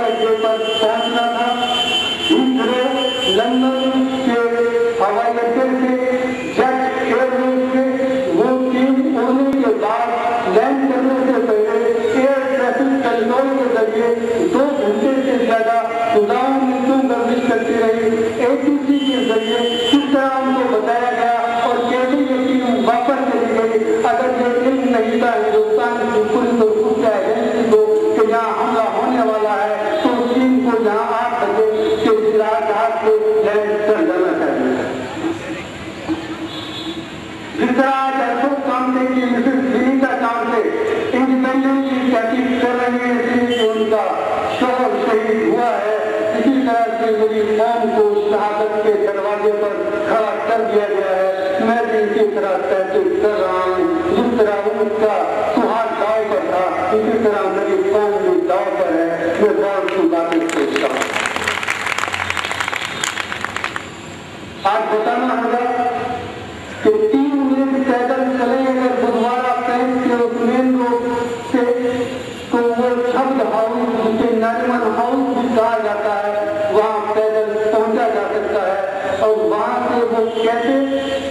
हवाई अड्डे पर पहुंचना था। दूसरे लंदन के हवाई अड्डे से जेट एयरवेज से वो टीम उड़ने के बाद लैंड करने से पहले एयर ट्रैफिक कंट्रोल के जरिए 2 घंटे से ज्यादा उड़ान में गर्दिश करती रही। ATC के जरिए किस तरह उनको बताया गया और कैसे ये टीम वापस चली गई। अगर ये टीम नहीं था हिंदुस्तान की पुलिस और खुफिया एजेंसी को कि यहाँ हमला होने वाला है, तो उस टीम को यहाँ 8 बजे के जहाज से लैंड कर जाना चाहिए। जिस तरह आज अशोक कामते की मिसेस विनीता कामते इंडिपेंडेंस की तहकीक कर रही है इसलिए उनका शोहर शहीद हुआ है, इसी तरह से मेरी कौम को शहादत के दरवाजे पर खड़ा कर दिया गया है। मैं भी इसी तरह तहकीक कर रहा हूँ। जिस तरह उनका सुहाग दाव पर था, इसी तरह मेरी कौम भी दाव पर है। मैं बहुत सी बातें सोचता हूँ। आज बताना होगा कि 3 मिनट पैदल चले अगर बुधवारा पैंट के उस मेन रोड से, तो वो शब्द हाउस, जिसे नरिमन हाउस भी कहा जाता है, वहाँ पैदल पहुंचा जा सकता है। और वहाँ से वो कैसे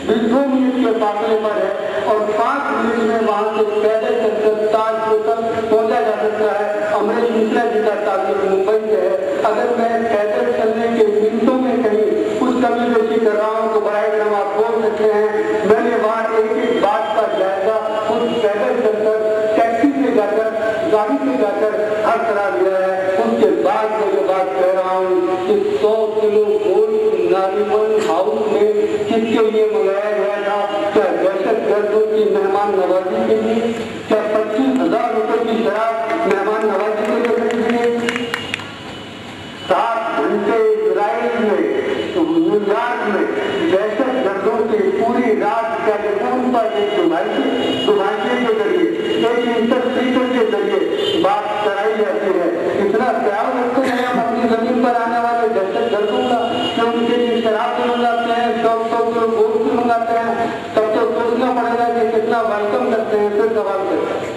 2 मिनट के फासले पर है और 5 मिनट में वहाँ से पैदल चलकर ताज होटल पहुंचा जा सकता है। अमरीश मिश्रा जी का ताल्लुक मुंबई से है। अगर मैं पैदल चलने के मिनटों में कहीं कुछ कमी बेशी कर रहा हूँ तो बराए करम आप बोल सकते हैं। मैंने वहाँ एक बात का जायजा खुद पैदल चलकर, टैक्सी से जाकर, गाड़ी से जाकर हर तरह लिया है। उसके बाद मैं ये बात कह रहा हूँ कि 100 किलो गोल्ड नारिमन हाउस में किसके लिए मंगाया गया था? क्या दहशत गर्दों की मेहमान नवाजी के लिए? क्या 25,000 रुपए की शराब मेहमान नवाजी के लिए खरीदी गई? 7 घंटे इजराइल में, न्यूयॉर्क में दहशत गर्दों की पूरी रात टेलीफोन पर एक दुभाषी के जरिए, एक इंटरप्रीटर के जरिए बात कराई जाती है। इतना प्यार रखते हैं हम अपनी जमीन पर आने वाले दहशत गर्दों का कि उनके लिए शराब भी मंगाते हैं, 100 किलो गोश्त भी मंगाते हैं। तब तो सोचना पड़ेगा कि कितना वेलकम करते हैं। फिर सवाल करते हैं,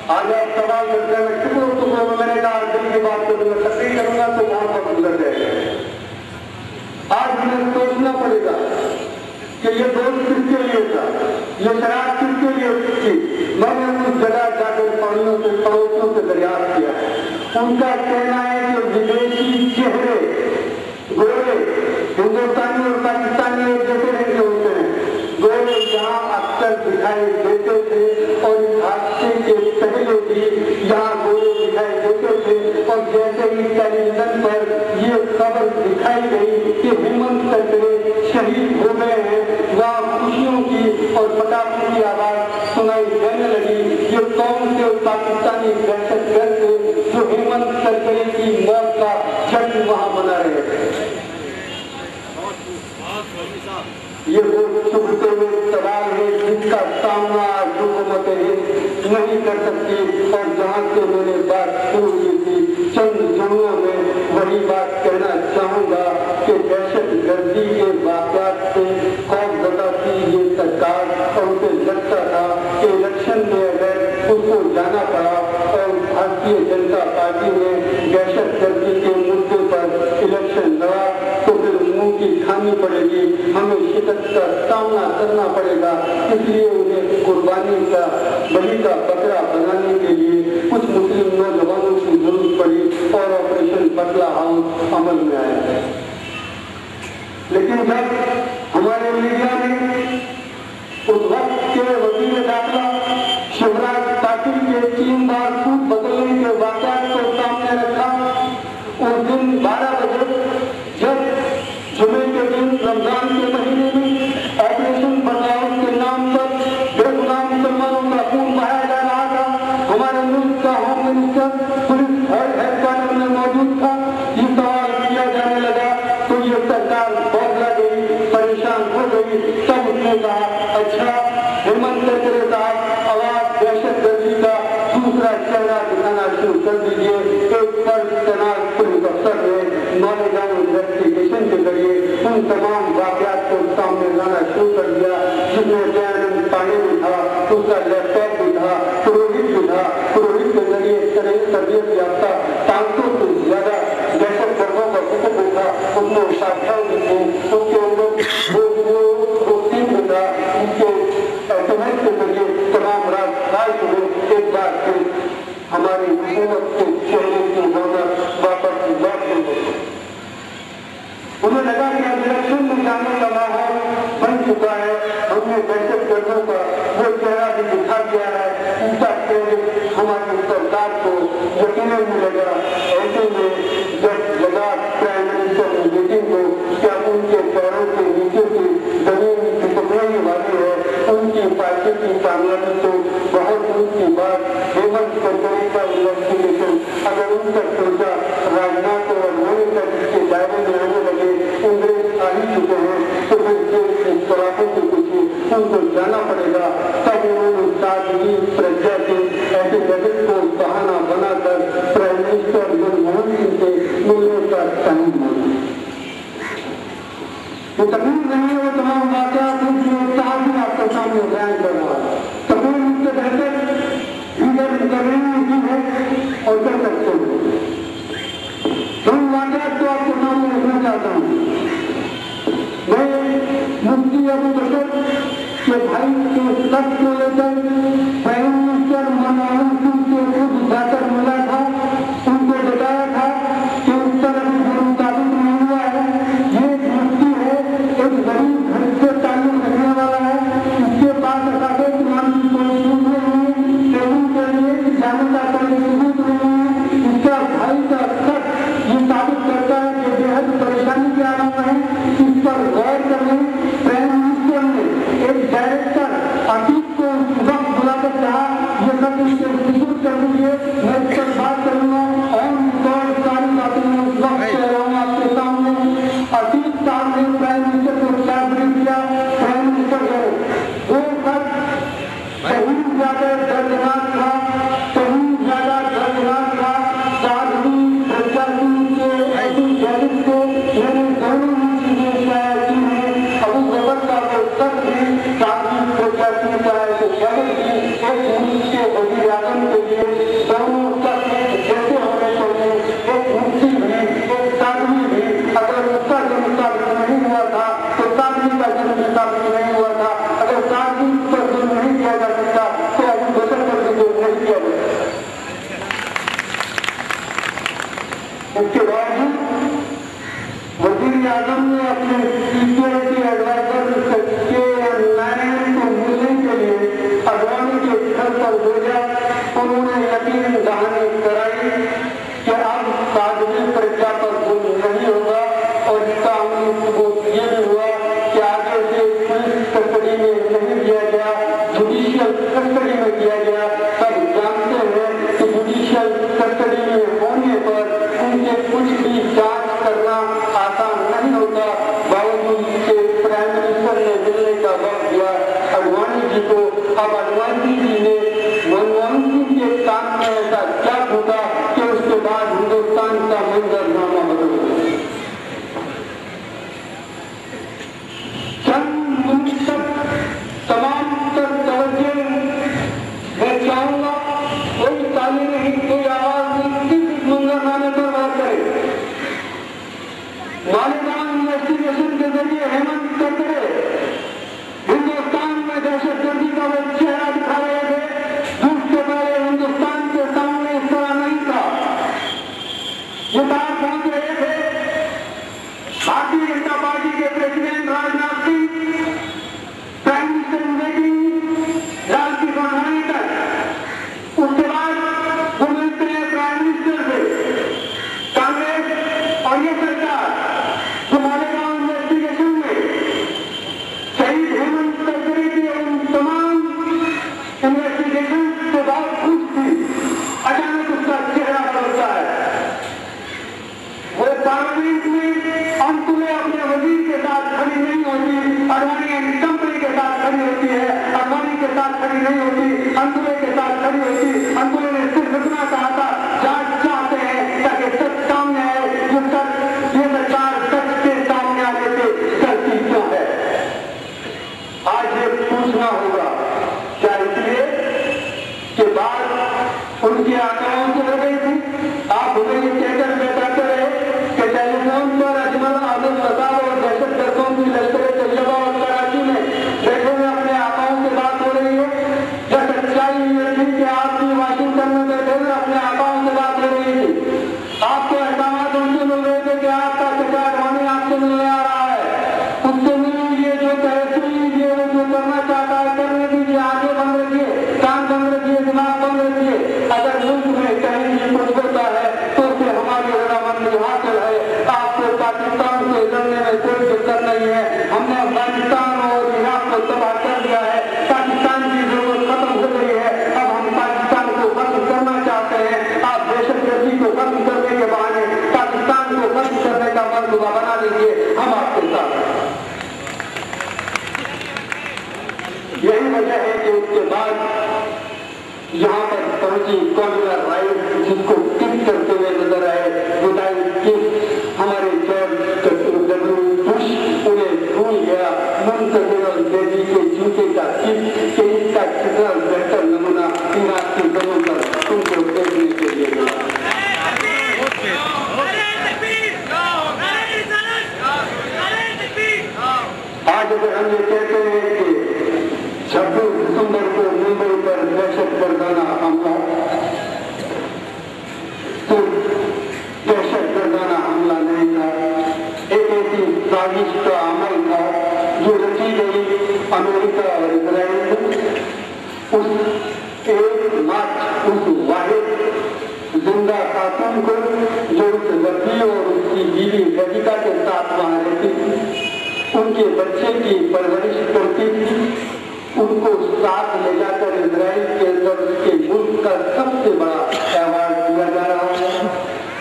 आज आप सवाल करते हैं टुकड़ों में, मैंने कहा दिल की बात करूंगा, तकरीर करूंगा तो बहुत गुजर जाएगा। आज हमें सोचना पड़ेगा कि ये दोस्त किसके लिए था, ये शराब किसके लिए थी। मैंने उस जगह जाकर पड़ोसियों से दरियाफ्त किया। उनका कहना है कि विदेशी चेहरे गोरे हिंदुस्तानी और पाकिस्तानी एक जैसे नहीं होते हैं। गोरे यहाँ अक्सर दिखाई देते थे और इस हादसे के पहले भी यहाँ गोरे दिखाई देते थे। और जैसे ही टेलीविजन पर ये खबर दिखाई गई कि हेमंत करकरे शहीद हो गए हैं, वहाँ खुशियों की और पटाखों की आवाज सुनाई देने लगी। ये कौन से पाकिस्तानी दहशतगर्द थे जो हेमंत करकरे की मौत का जश्न वहाँ मना रहे थे। ये वो चुभते हुए सवाल है जिसका सामना हुकूमत नहीं कर सकती। और जहाँ से मैंने बात शुरू की थी चंद जुमलों में वही बात कहना चाहूँगा कि दहशत गर्दी के वाक़यात से खौफज़दा थी ये सरकार। और उसे लगता था कि इलेक्शन में अगर उसको जाना पड़ा और भारतीय जनता पार्टी ने दहशत गर्दी के मुद्दे पर इलेक्शन लड़ा तो फिर मुंह की खानी पड़ेगी, हमें शिकस्त का सामना करना पड़ेगा। इसलिए उन्हें कुर्बानी का बलि का बकरा बनाने के लिए कुछ मुस्लिम नौजवानों की जरूरत पड़ी और ऑपरेशन बटला हाउस अमल में आया। लेकिन जब हमारे मीडिया ने उस वक्त के वजीर दाखिला शिवराज पाटिल के 3 बार सूट बदलने के वाक़यात को सामने रखा, उस दिन 12 बजे जब जुमे के दिन रमजान के महीने में ऑपरेशन बटलाव के नाम पर बेगुनाह मुसलमानों का खून बहाया जा रहा था, हमारे मुल्क का होम मिनिस्टर पुलिस हेडक्वार्टर में मौजूद था। ये सवाल किया जाने लगा तो ये सरकार बौखला गई, परेशान हो गई। तब उसने कहा अच्छा हेमंत करकरे साहब आवाज दहशत गर्दी का दूसरा चेहरा दिखाना शुरू कर दीजिए। एक पर तैनात पुलिस अफसर ने नॉलेजान इन्वेस्टिगेशन के जरिए उन तमाम वाक़यात को सामने लाना शुरू कर दिया जिसमें दयानंद पांडे भी था, उसका लैपटॉप भी था, पुरोहित भी था। पुरोहित के जरिए तरबियत याफ्ता ताकतों से ज्यादा दहशत गर्दों का कुतुब था, उसमें शाखाएं भी थी, उसके अंदर वो टीम भी था, उनके एहतमाम के जरिए तमाम राज खास हुए। एक बार फिर हमारी हुकूमत के चेहरे की रौनक वापस लौट गई। उन्हें लगा कि अब इलेक्शन में जाने का माहौल बन चुका है, हमने दहशत गर्दों का वो चेहरा भी दिखा दिया है, उनका क्रेडिट हमारी सरकार को यकीनन मिलेगा। ऐसे में जब लगा प्राइम मिनिस्टर की मीटिंग को क्या उनके पैरों के नीचे की जमीन खिसकने वाली है, उनकी पार्टी की कामयाबी तो बहुत दूर की बात। हेमंत करकरे का इन्वेस्टिगेशन अगर उन तक पहुंचा, राजनाथ और मोदी तक इसके दायरे में आने लगे, इंग्रेज आ ही चुके हैं, तो फिर देश की शराबों के पीछे उनको जाना पड़ेगा। तब उन्होंने सादगी प्रज्ञा के ऐसे बजट को बहाना बनाकर प्राइम मिनिस्टर मनमोहन सिंह से मिलने का टाइम मांगा। वो तकलीफ नहीं है, वो तमाम वाकयात आपके सामने बयान कर रहा है। तकलीफ उससे बेहतर लीडर इंटरव्यू है और कर सकते हैं। हम वाकयात तो आपके सामने रखना चाहता हूँ। मैं मुफ्ती अबू बकर के भाई के शख्स को लेकर प्राइम मिनिस्टर मनमोहन सिंह से खुद जाकर मिला था, उनको बताया था कि उस तरह से मुताबिक नहीं हुआ है। ये एक मुफ्ती है, एक गरीब घर से ताल्लुक रखने वाला है, इसके पास अकादमिक नाम की कोई चीज नहीं है, ट्रेनिंग के लिए जाने का कोई सबूत नहीं है। इसका भाई का शख्स ये साबित करता है कि बेहद परेशानी के आलम है। इस पर गौर करने प्राइम मिनिस्टर ने एक डायरेक्टर अतीक को वक्त बुलाकर कहा, ये सब इससे विस्तृत कर दीजिए, मैं इस पर बात करूंगा और सारी बातें मैं उस वक्त कह रहा हूँ आपके सामने। अतीक साहब ने प्राइम मिनिस्टर को क्या ब्रीफ किया, प्राइम मिनिस्टर गए, वो सब कहीं ज्यादा दर्दनाक था, कहीं ज्यादा दर्दनाक था। सादगी प्रज्ञा सिंह के ऐसी जैलिस को मैंने दोनों ही चीजें शायद की हैं। अबू बकर का वो सब भी सादगी प्रज्ञा सिंह का ऐसे जैलिस भी एक मुल्क के वजीर आजम के लिए दोनों सब जैसे होने चाहिए। एक मुफ्ती भी, एक सादगी भी, अगर उसका जन्म साबित नहीं हुआ था तो सादगी का जन्म साबित नहीं हुआ था। अगर सादगी पर जुर्म नहीं किया जा सकता तो अबू बकर पर भी जुर्म नहीं किया जा सकता। इसके बावजूद वजीर आजम ने अपने सिक्योरिटी एडवाइजर के नायब को मिलने के लिए अडवाणी के घर पर भेजा। उन्होंने यकीन दहानी कराई कि अब सादगी प्रज्ञा पर जुर्म नहीं होगा और इसका अमली सबूत ये भी हुआ कि आगे से पुलिस कस्टडी में नहीं दिया गया, जुडिशियल कस्टडी में दिया गया। सब जानते हैं कि जुडिशियल कस्टडी में होने पर उनके कुछ भी जांच करना आसान नहीं होता। बावजूद इसके प्राइम मिनिस्टर ने मिलने का वक्त दिया अडवाणी जी को। अब अडवाणी जी ने मनमोहन सिंह के काम में ऐसा क्या होगा कि उसके बाद हिंदुस्तान का मंजरनामा बदल गया। चंद मिनट तक तमाम तर तवज्जो मैं चाहूंगा, कोई ताली नहीं, कोई आवाज नहीं, किस मंजरनामे पर बात करे। मालेगांव इन्वेस्टिगेशन के जरिए हेमंत करकरे हिंदुस्तान में दहशतगर्दी का वो चेहरा दिखा रहे थे जिसके पहले हिंदुस्तान के सामने इस तरह नहीं था। ये बात पहुंच रहे थे भारतीय जनता पार्टी के president Rajnath Singh, prime minister meeting Lal Kishan होने तक। उसके बाद वो मिलते हैं प्राइम मिनिस्टर से। कांग्रेस और ये सरकार जो मालेगांव इन्वेस्टिगेशन में शहीद हेमंत करकरे की उन तमाम इन्वेस्टिगेशन के बाद खुश थी, अचानक उसका चेहरा बदलता है। जिंदा खातून को, जो उस रफी और उसकी बीवी रजिका के साथ वहाँ रहती थी, उनके बच्चे की परवरिश करती थी, उनको साथ ले जाकर इजराइल के अंदर उसके मुल्क का सबसे बड़ा अवार्ड दिया जा रहा है।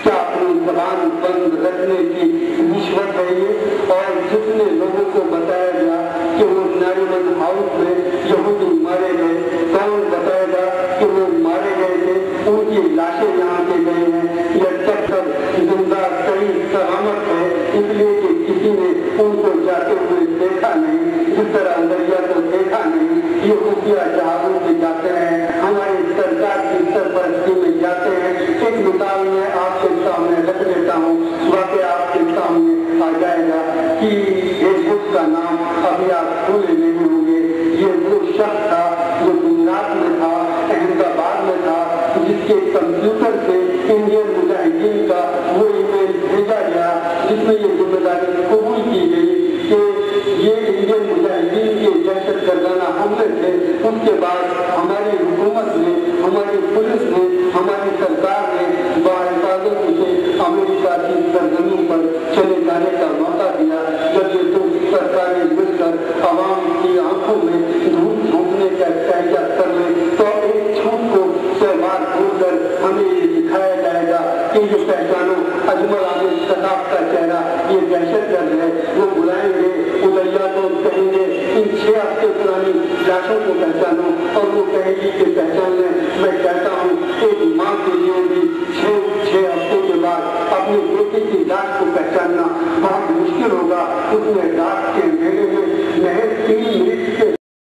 क्या अपनी जबान बंद रखने की रिश्वत है ये? और जितने लोगों को बताया गया कि वो नारिमन हाउस में यहूदी मारे गए, कौन बताएगा कि वो मारे गए थे, उनकी लाशें यहाँ पे गए हैं, यह तक जिंदा कई सलामत है, इसलिए कि किसी ने उनको जाते हुए देखा नहीं, जिस तरह अंदरिया को देखा नहीं। ये खुफिया जहाजों से जाते हैं, हमारी सरकार की सरपरस्ती में जाते हैं। एक मिसाल में आपके सामने रख देता हूँ, वाकई आपके सामने आ जाएगा कि हेजबुल का नाम अभी आप भूले नहीं होंगे। ये वो शख्स था जो गुजरात में था, अहमदाबाद में था, जिसके कंप्यूटर से इंडियन मुजाहिदीन का वो ईमेल भेजा गया जिसमें ये जिम्मेदारी कबूल की गई कि ये इंडियन मुजाहिदीन के दहशत गर्दाना हमले थे। उसके बाद हमारी हुकूमत ने, हमारी पुलिस ने, हमारी सरकार ने बाहिफाजत उसे अमेरिका की सरजमीन पर चले जाने का मौका दिया। जब ये दो सरकारें मिलकर आवाम की आंखों में धूप झोंकने का एहतियात कर ले तो एक छूट को सहवार भूलकर हमें ये दिखाया जाएगा कि ये पहचानो अजमल आमिर सदाफ का चेहरा, ये दहशतगर्द है। वो बुलाएंगे उदैया को, कहेंगे इन 6 हफ्ते पुरानी लाशों को पहचानो, और वो कहेगी कि पहचान लें। मैं कहता हूँ एक माँ के लिए भी 6 हफ्ते के बाद अपनी बेटी की लाश को पहचानना बहुत मुश्किल होगा। उसने रात के मेले में महज 3